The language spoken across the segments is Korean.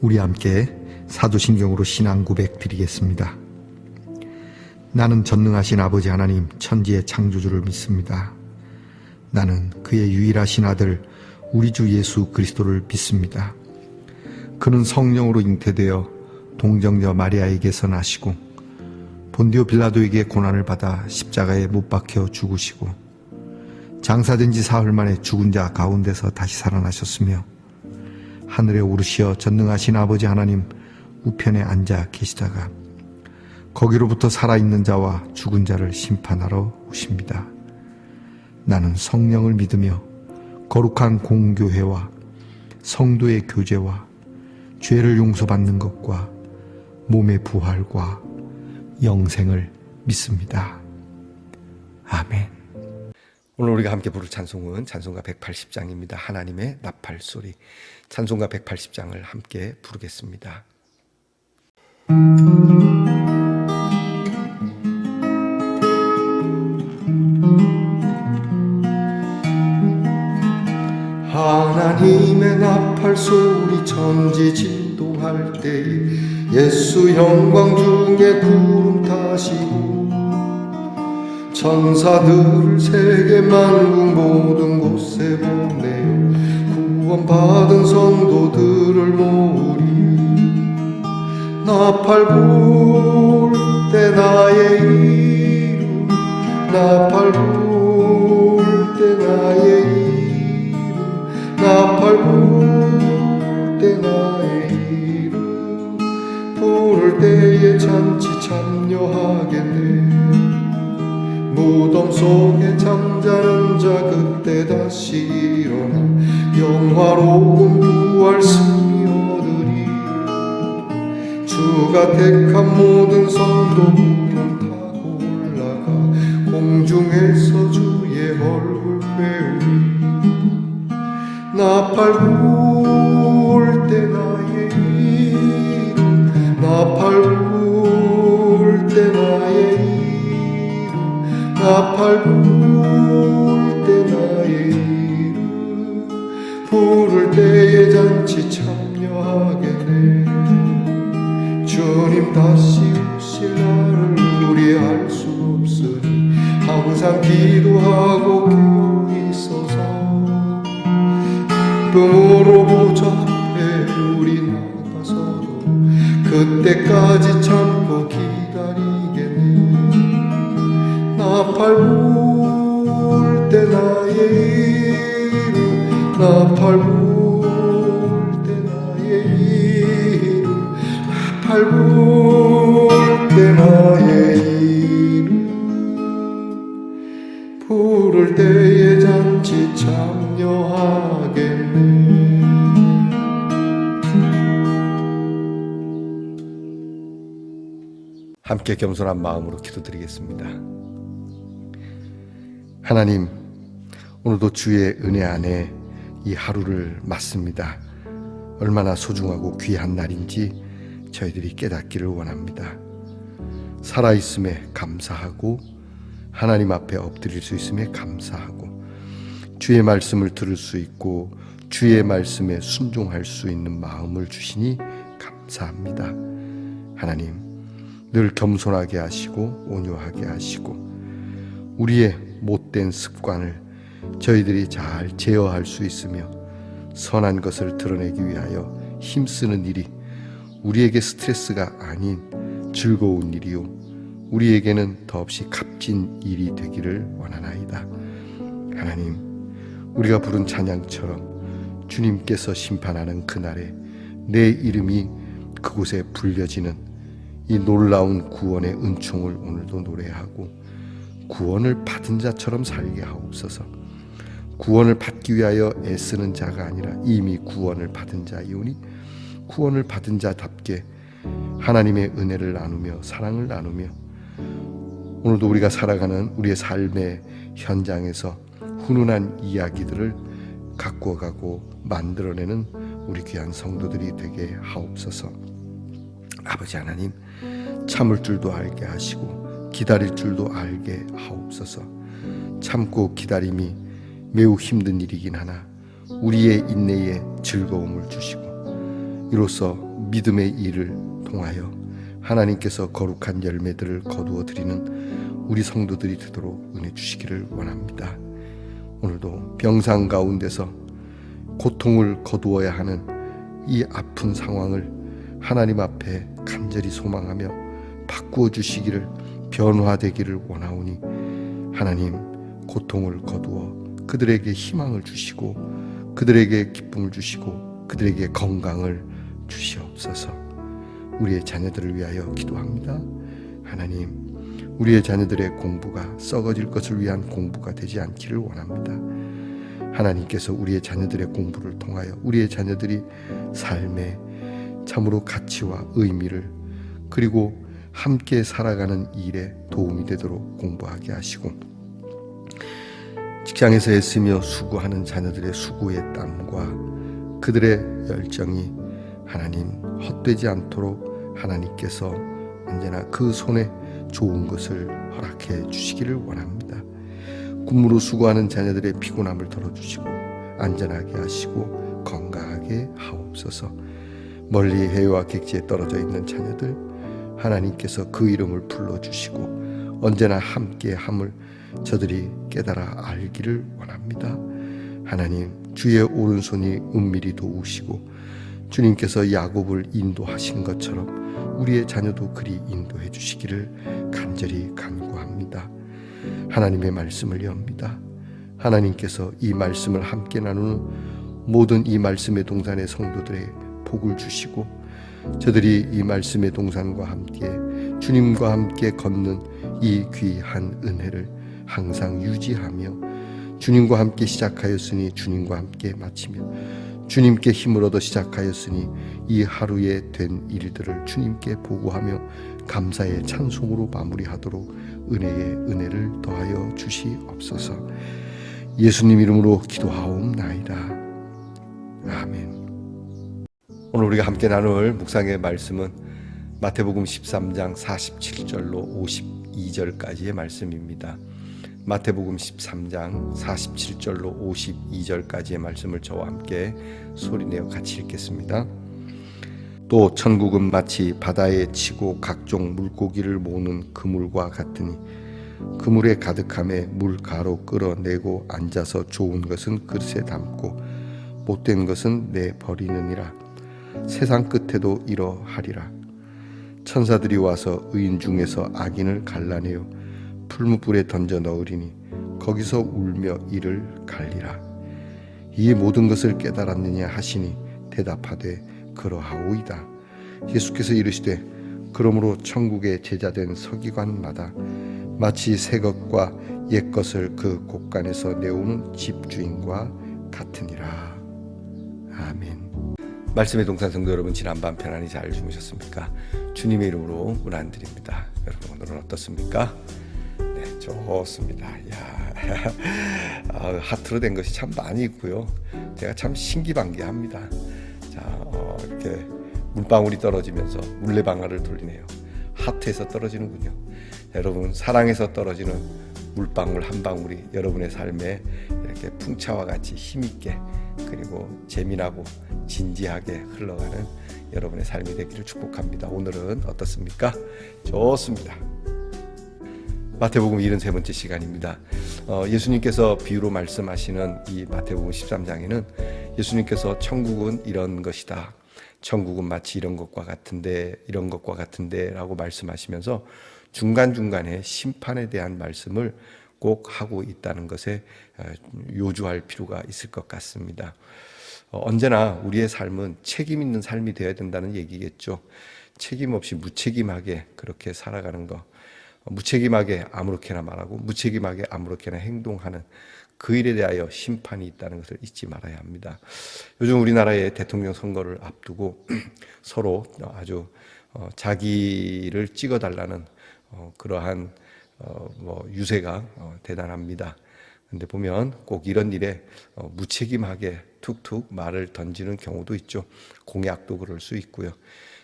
우리 함께 사도신경으로 신앙 고백 드리겠습니다. 나는 전능하신 아버지 하나님 천지의 창조주를 믿습니다. 나는 그의 유일하신 아들 우리 주 예수 그리스도를 믿습니다. 그는 성령으로 잉태되어 동정녀 마리아에게서 나시고 본디오 빌라도에게 고난을 받아 십자가에 못 박혀 죽으시고 장사된 지 사흘 만에 죽은 자 가운데서 다시 살아나셨으며 하늘에 오르시어 전능하신 아버지 하나님 우편에 앉아 계시다가 거기로부터 살아있는 자와 죽은 자를 심판하러 오십니다. 나는 성령을 믿으며 거룩한 공교회와 성도의 교제와 죄를 용서받는 것과 몸의 부활과 영생을 믿습니다. 아멘. 오늘 우리가 함께 부를 찬송은 찬송가 180장입니다. 하나님의 나팔소리. 찬송가 180장을 함께 부르겠습니다. 하나님의 나팔소리 천지 진동할 때에 예수 영광 중에 구름 타시고 천사들을 세계 만국 모든 곳에 보내어 구원받은 성도들을 모으리. 나팔 불 때 나의 이름 나팔 불 때 나의 이름 나팔 불 때 나의 이름 부를 때에 잔치 참여하겠네. 무덤 속에 잠자는 자 그때 다시 일어나 영화로운 부활 승리 얻으리. 주가 택한 모든 성도 구름 타고 올라가 공중에서 주의 얼굴 뵈우리. 나팔 불 때 나의 이름 나팔 불 때 나의 이름 나팔 불 때 나의 이름 부를 때에 잔치 참여하겠네. 주님 다시 오실 날을 우리 알 수 없으니 항상 기도하고 깨어 있어서 기쁨으로 보좌 앞에 우리 나가서도 그때까지 참고 기다리겠네. 나팔 불 때 나의 이름 나팔 불 때 나의 이름 나팔 불 때 나의 이름 부를 때에 잔치 참여하겠네. 함께 겸손한 마음으로 기도드리겠습니다. 하나님, 오늘도 주의 은혜 안에 이 하루를 맞습니다. 얼마나 소중하고 귀한 날인지 저희들이 깨닫기를 원합니다. 살아있음에 감사하고 하나님 앞에 엎드릴 수 있음에 감사하고 주의 말씀을 들을 수 있고 주의 말씀에 순종할 수 있는 마음을 주시니 감사합니다. 하나님, 늘 겸손하게 하시고 온유하게 하시고 우리의 못된 습관을 저희들이 잘 제어할 수 있으며 선한 것을 드러내기 위하여 힘쓰는 일이 우리에게 스트레스가 아닌 즐거운 일이요 우리에게는 더없이 값진 일이 되기를 원하나이다. 하나님, 우리가 부른 찬양처럼 주님께서 심판하는 그날에 내 이름이 그곳에 불려지는 이 놀라운 구원의 은총을 오늘도 노래하고 구원을 받은 자처럼 살게 하옵소서. 구원을 받기 위하여 애쓰는 자가 아니라 이미 구원을 받은 자이오니 구원을 받은 자답게 하나님의 은혜를 나누며 사랑을 나누며 오늘도 우리가 살아가는 우리의 삶의 현장에서 훈훈한 이야기들을 가꾸어가고 만들어내는 우리 귀한 성도들이 되게 하옵소서. 아버지 하나님, 참을 줄도 알게 하시고 기다릴 줄도 알게 하옵소서. 참고 기다림이 매우 힘든 일이긴 하나 우리의 인내에 즐거움을 주시고 이로써 믿음의 일을 통하여 하나님께서 거룩한 열매들을 거두어 드리는 우리 성도들이 되도록 은혜 주시기를 원합니다. 오늘도 병상 가운데서 고통을 거두어야 하는 이 아픈 상황을 하나님 앞에 간절히 소망하며 바꾸어 주시기를, 변화되기를 원하오니 하나님, 고통을 거두어 그들에게 희망을 주시고 그들에게 기쁨을 주시고 그들에게 건강을 주시옵소서. 우리의 자녀들을 위하여 기도합니다. 하나님, 우리의 자녀들의 공부가 썩어질 것을 위한 공부가 되지 않기를 원합니다. 하나님께서 우리의 자녀들의 공부를 통하여 우리의 자녀들이 삶에 참으로 가치와 의미를, 그리고 함께 살아가는 일에 도움이 되도록 공부하게 하시고, 직장에서 애쓰며 수고하는 자녀들의 수고의 땀과 그들의 열정이 하나님 헛되지 않도록 하나님께서 언제나 그 손에 좋은 것을 허락해 주시기를 원합니다. 군무로 수고하는 자녀들의 피곤함을 덜어주시고 안전하게 하시고 건강하게 하옵소서. 멀리 해외와 객지에 떨어져 있는 자녀들, 하나님께서 그 이름을 불러주시고 언제나 함께함을 저들이 깨달아 알기를 원합니다. 하나님, 주의 오른손이 은밀히 도우시고 주님께서 야곱을 인도하신 것처럼 우리의 자녀도 그리 인도해 주시기를 간절히 간구합니다. 하나님의 말씀을 엽니다. 하나님께서 이 말씀을 함께 나누는 모든 이 말씀의 동산의 성도들의 복을 주시고 저들이 이 말씀의 동산과 함께 주님과 함께 걷는 이 귀한 은혜를 항상 유지하며 주님과 함께 시작하였으니 주님과 함께 마치며 주님께 힘을 얻어 시작하였으니 이 하루에 된 일들을 주님께 보고하며 감사의 찬송으로 마무리하도록 은혜의 은혜를 더하여 주시옵소서. 예수님 이름으로 기도하옵나이다. 아멘. 오늘 우리가 함께 나눌 묵상의 말씀은 마태복음 13장 47절로 52절까지의 말씀입니다. 마태복음 13장 47절로 52절까지의 말씀을 저와 함께 소리내어 같이 읽겠습니다. 또 천국은 마치 바다에 치고 각종 물고기를 모으는 그물과 같으니 그물에 가득함에 물가로 끌어내고 앉아서 좋은 것은 그릇에 담고 못된 것은 내버리느니라. 세상 끝에도 이러하리라. 천사들이 와서 의인 중에서 악인을 갈라내어 풀무불에 던져 넣으리니 거기서 울며 이를 갈리라. 이 모든 것을 깨달았느냐 하시니 대답하되 그러하오이다. 예수께서 이르시되 그러므로 천국의 제자된 서기관마다 마치 새 것과 옛 것을 그 곳간에서 내오는 집주인과 같으니라. 아멘. 말씀의 동산 성도 여러분, 지난밤 편안히 잘 주무셨습니까? 주님의 이름으로 문안드립니다. 여러분, 오늘은 어떻습니까? 네, 좋습니다. 하트로 된 것이 참 많이 있고요. 제가 참 신기반기합니다. 자, 이렇게 물방울이 떨어지면서 물레방아를 돌리네요. 하트에서 떨어지는군요. 여러분, 사랑에서 떨어지는 물방울 한 방울이 여러분의 삶에 이렇게 풍차와 같이 힘있게, 그리고 재미나고 진지하게 흘러가는 여러분의 삶이 되기를 축복합니다. 오늘은 어떻습니까? 좋습니다. 마태복음 73번째 시간입니다. 예수님께서 비유로 말씀하시는 이 마태복음 13장에는 예수님께서 천국은 이런 것이다, 천국은 마치 이런 것과 같은데, 이런 것과 같은데 라고 말씀하시면서 중간중간에 심판에 대한 말씀을 꼭 하고 있다는 것에 요주할 필요가 있을 것 같습니다. 언제나 우리의 삶은 책임 있는 삶이 되어야 된다는 얘기겠죠. 책임 없이 무책임하게 그렇게 살아가는 것, 무책임하게 아무렇게나 말하고 무책임하게 아무렇게나 행동하는 그 일에 대하여 심판이 있다는 것을 잊지 말아야 합니다. 요즘 우리나라의 대통령 선거를 앞두고 서로 아주 자기를 찍어달라는 그러한 유세가 대단합니다. 근데 보면 꼭 이런 일에 무책임하게 툭툭 말을 던지는 경우도 있죠. 공약도 그럴 수 있고요.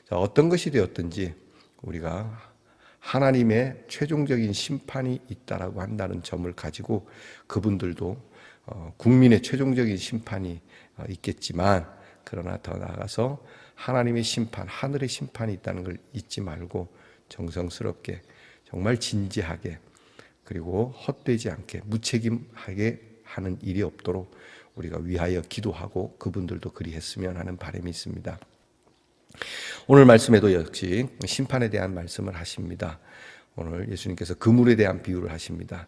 자, 어떤 것이 되었든지 우리가 하나님의 최종적인 심판이 있다라고 한다는 점을 가지고 그분들도 국민의 최종적인 심판이 있겠지만 그러나 더 나아가서 하나님의 심판, 하늘의 심판이 있다는 걸 잊지 말고 정성스럽게, 정말 진지하게, 그리고 헛되지 않게, 무책임하게 하는 일이 없도록 우리가 위하여 기도하고 그분들도 그리했으면 하는 바람이 있습니다. 오늘 말씀에도 역시 심판에 대한 말씀을 하십니다. 오늘 예수님께서 그물에 대한 비유를 하십니다.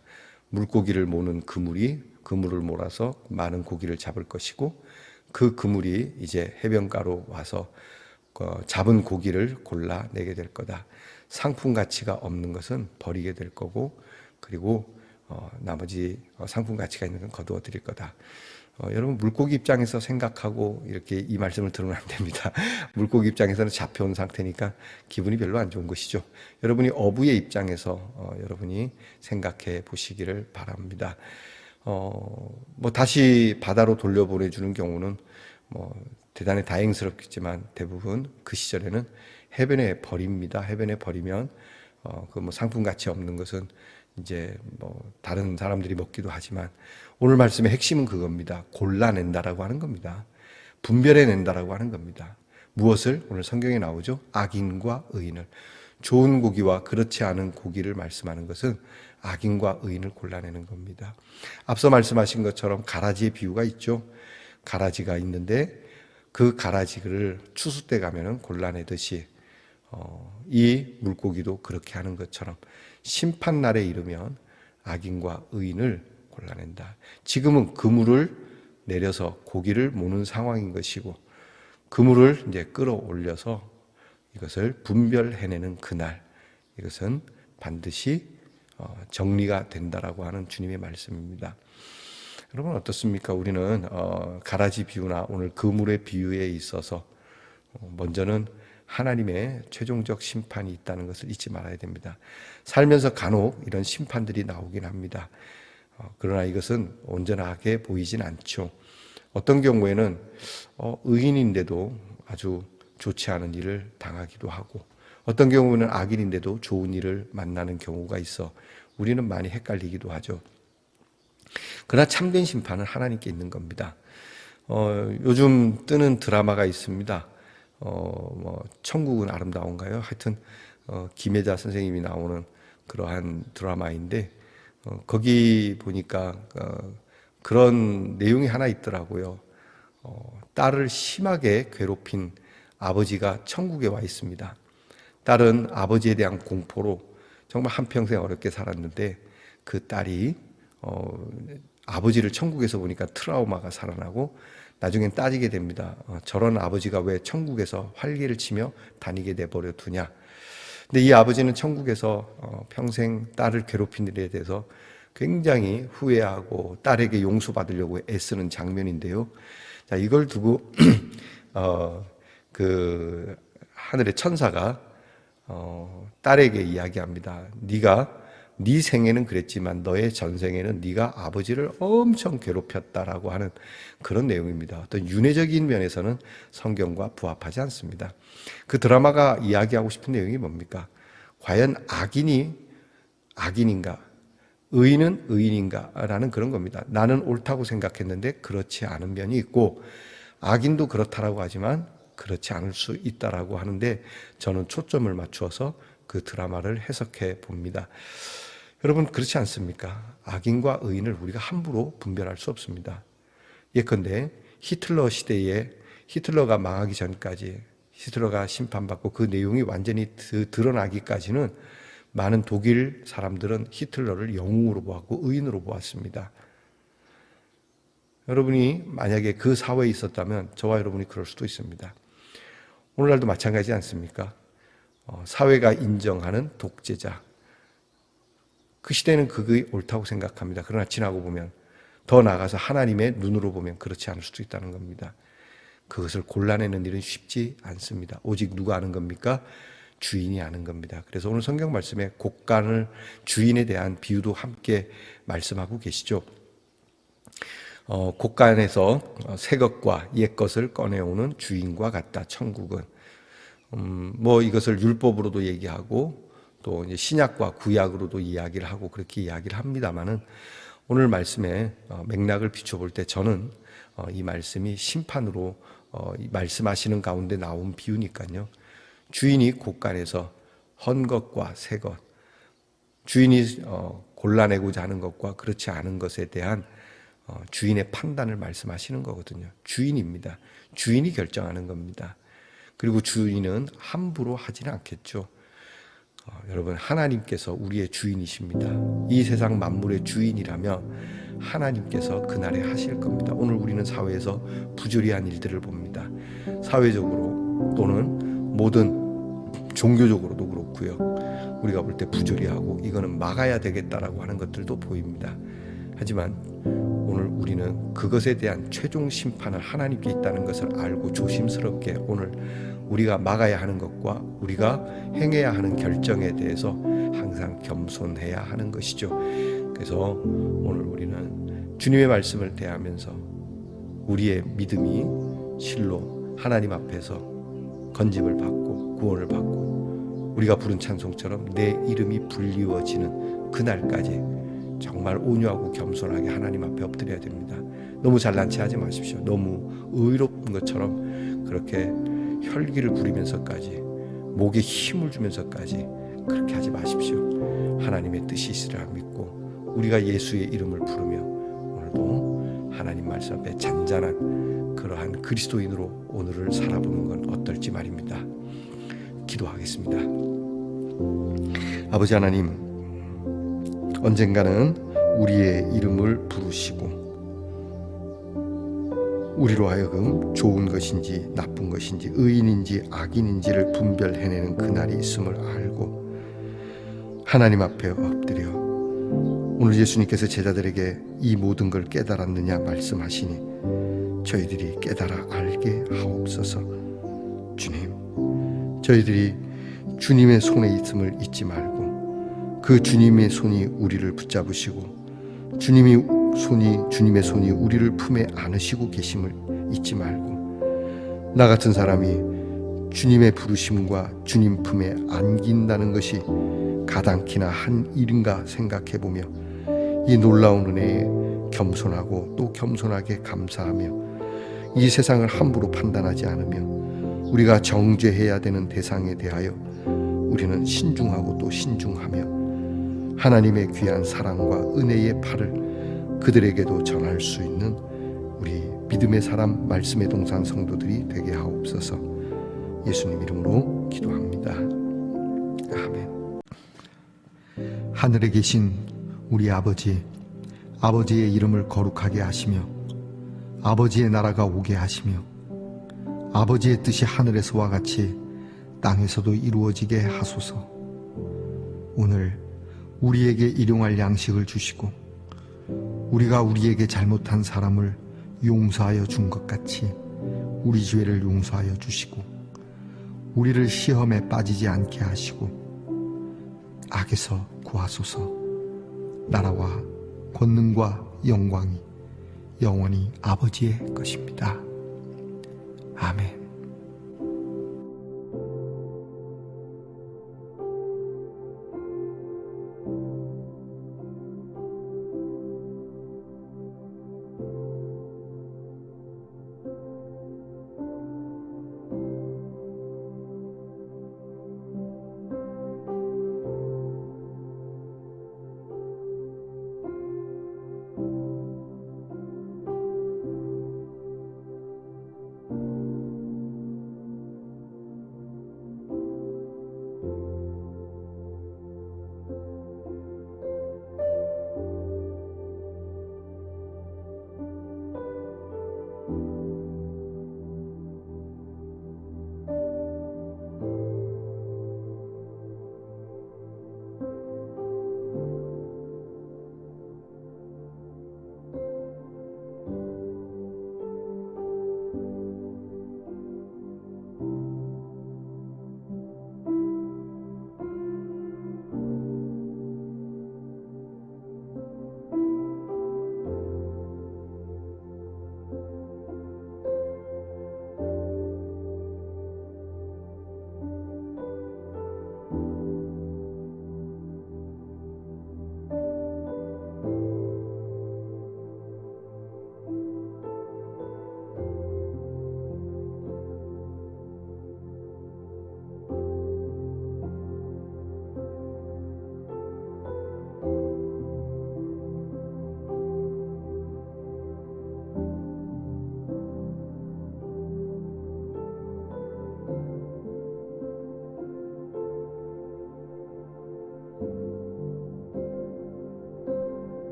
물고기를 모는 그물이 그물을 몰아서 많은 고기를 잡을 것이고, 그 그물이 이제 해변가로 와서 잡은 고기를 골라내게 될 거다. 상품 가치가 없는 것은 버리게 될 거고, 그리고 나머지 상품 가치가 있는 건 거두어 드릴 거다. 여러분, 물고기 입장에서 생각하고 이렇게 이 말씀을 들으면 안 됩니다. 물고기 입장에서는 잡혀온 상태니까 기분이 별로 안 좋은 것이죠. 여러분이 어부의 입장에서 여러분이 생각해 보시기를 바랍니다. 뭐 다시 바다로 돌려보내주는 경우는 뭐 대단히 다행스럽겠지만 대부분 그 시절에는 해변에 버립니다. 해변에 버리면 그 뭐 상품 가치 없는 것은 이제 뭐 다른 사람들이 먹기도 하지만, 오늘 말씀의 핵심은 그겁니다. 골라낸다라고 하는 겁니다. 분별해낸다라고 하는 겁니다. 무엇을? 오늘 성경에 나오죠. 악인과 의인을. 좋은 고기와 그렇지 않은 고기를 말씀하는 것은 악인과 의인을 골라내는 겁니다. 앞서 말씀하신 것처럼 가라지의 비유가 있죠. 가라지가 있는데 그 가라지를 추수 때 가면은 골라내듯이 이 물고기도 그렇게 하는 것처럼 심판날에 이르면 악인과 의인을 골라낸다. 지금은 그물을 내려서 고기를 모는 상황인 것이고, 그물을 이제 끌어올려서 이것을 분별해내는 그날, 이것은 반드시 정리가 된다라고 하는 주님의 말씀입니다. 여러분 어떻습니까? 우리는 가라지 비유나 오늘 그물의 비유에 있어서 먼저는 하나님의 최종적 심판이 있다는 것을 잊지 말아야 됩니다. 살면서 간혹 이런 심판들이 나오긴 합니다. 그러나 이것은 온전하게 보이진 않죠. 어떤 경우에는 의인인데도 아주 좋지 않은 일을 당하기도 하고, 어떤 경우는 악인인데도 좋은 일을 만나는 경우가 있어 우리는 많이 헷갈리기도 하죠. 그러나 참된 심판은 하나님께 있는 겁니다. 요즘 뜨는 드라마가 있습니다. 뭐 천국은 아름다운가요? 하여튼 김혜자 선생님이 나오는 그러한 드라마인데, 거기 보니까 그런 내용이 하나 있더라고요. 딸을 심하게 괴롭힌 아버지가 천국에 와 있습니다. 딸은 아버지에 대한 공포로 정말 한평생 어렵게 살았는데, 그 딸이 아버지를 천국에서 보니까 트라우마가 살아나고 나중엔 따지게 됩니다. 저런 아버지가 왜 천국에서 활개를 치며 다니게 내버려 두냐. 근데 이 아버지는 천국에서 평생 딸을 괴롭힌 일에 대해서 굉장히 후회하고 딸에게 용서받으려고 애쓰는 장면인데요. 자, 이걸 두고 그 하늘의 천사가 딸에게 이야기합니다. 네가 네 생에는 그랬지만 너의 전생에는 네가 아버지를 엄청 괴롭혔다라고 하는 그런 내용입니다. 어떤 윤회적인 면에서는 성경과 부합하지 않습니다. 그 드라마가 이야기하고 싶은 내용이 뭡니까? 과연 악인이 악인인가? 의인은 의인인가? 라는 그런 겁니다. 나는 옳다고 생각했는데 그렇지 않은 면이 있고, 악인도 그렇다라고 하지만 그렇지 않을 수 있다라고 하는데, 저는 초점을 맞추어서 그 드라마를 해석해 봅니다. 여러분 그렇지 않습니까? 악인과 의인을 우리가 함부로 분별할 수 없습니다. 예컨대 히틀러 시대에 히틀러가 망하기 전까지, 히틀러가 심판받고 그 내용이 완전히 드러나기까지는 많은 독일 사람들은 히틀러를 영웅으로 보았고 의인으로 보았습니다. 여러분이 만약에 그 사회에 있었다면 저와 여러분이 그럴 수도 있습니다. 오늘날도 마찬가지지 않습니까? 사회가 인정하는 독재자, 그 시대는 그게 옳다고 생각합니다. 그러나 지나고 보면, 더 나아가서 하나님의 눈으로 보면 그렇지 않을 수도 있다는 겁니다. 그것을 골라내는 일은 쉽지 않습니다. 오직 누가 아는 겁니까? 주인이 아는 겁니다. 그래서 오늘 성경 말씀에 곡간을, 주인에 대한 비유도 함께 말씀하고 계시죠. 곡간에서 새 것과 옛 것을 꺼내오는 주인과 같다. 천국은 뭐 이것을 율법으로도 얘기하고 또 이제 신약과 구약으로도 이야기를 하고 그렇게 이야기를 합니다만은, 오늘 말씀의 맥락을 비춰볼 때 저는 이 말씀이 심판으로 이 말씀하시는 가운데 나온 비유니까요. 주인이 곳간에서 헌 것과 새 것, 주인이 골라내고자 하는 것과 그렇지 않은 것에 대한 주인의 판단을 말씀하시는 거거든요. 주인입니다. 주인이 결정하는 겁니다. 그리고 주인은 함부로 하지는 않겠죠. 여러분, 하나님께서 우리의 주인이십니다. 이 세상 만물의 주인이라면 하나님께서 그날에 하실 겁니다. 오늘 우리는 사회에서 부조리한 일들을 봅니다. 사회적으로 또는 모든 종교적으로도 그렇고요. 우리가 볼 때 부조리하고 이거는 막아야 되겠다라고 하는 것들도 보입니다. 하지만 오늘 우리는 그것에 대한 최종 심판은 하나님께 있다는 것을 알고 조심스럽게 오늘 우리가 막아야 하는 것과 우리가 행해야 하는 결정에 대해서 항상 겸손해야 하는 것이죠. 그래서 오늘 우리는 주님의 말씀을 대하면서 우리의 믿음이 실로 하나님 앞에서 건짐을 받고 구원을 받고 우리가 부른 찬송처럼 내 이름이 불리워지는 그날까지 정말 온유하고 겸손하게 하나님 앞에 엎드려야 됩니다. 너무 잘난 체 하지 마십시오. 너무 의롭은 것처럼 그렇게 혈기를 부리면서까지 목에 힘을 주면서까지 그렇게 하지 마십시오. 하나님의 뜻이 있으리라 믿고 우리가 예수의 이름을 부르며 오늘도 하나님 말씀 앞에 잔잔한 그러한 그리스도인으로 오늘을 살아보는 건 어떨지 말입니다. 기도하겠습니다. 아버지 하나님, 언젠가는 우리의 이름을 부르시고 우리로 하여금 좋은 것인지 나쁜 것인지 의인인지 악인인지를 분별해내는 그날이 있음을 알고 하나님 앞에 엎드려 오늘 예수님께서 제자들에게 이 모든 걸 깨달았느냐 말씀하시니 저희들이 깨달아 알게 하옵소서. 주님, 저희들이 주님의 손에 있음을 잊지 말고 그 주님의 손이 우리를 붙잡으시고 주님의 손이 우리를 품에 안으시고 계심을 잊지 말고 나 같은 사람이 주님의 부르심과 주님 품에 안긴다는 것이 가당키나 한 일인가 생각해보며 이 놀라운 은혜에 겸손하고 또 겸손하게 감사하며 이 세상을 함부로 판단하지 않으며 우리가 정죄해야 되는 대상에 대하여 우리는 신중하고 또 신중하며 하나님의 귀한 사랑과 은혜의 팔을 그들에게도 전할 수 있는 우리 믿음의 사람 말씀의 동산 성도들이 되게 하옵소서. 예수님 이름으로 기도합니다. 아멘. 하늘에 계신 우리 아버지의 이름을 거룩하게 하시며 아버지의 나라가 오게 하시며 아버지의 뜻이 하늘에서와 같이 땅에서도 이루어지게 하소서. 오늘 우리에게 일용할 양식을 주시고 우리가 우리에게 잘못한 사람을 용서하여 준 것 같이 우리 죄를 용서하여 주시고 우리를 시험에 빠지지 않게 하시고 악에서 구하소서. 나라와 권능과 영광이 영원히 아버지의 것입니다. 아멘.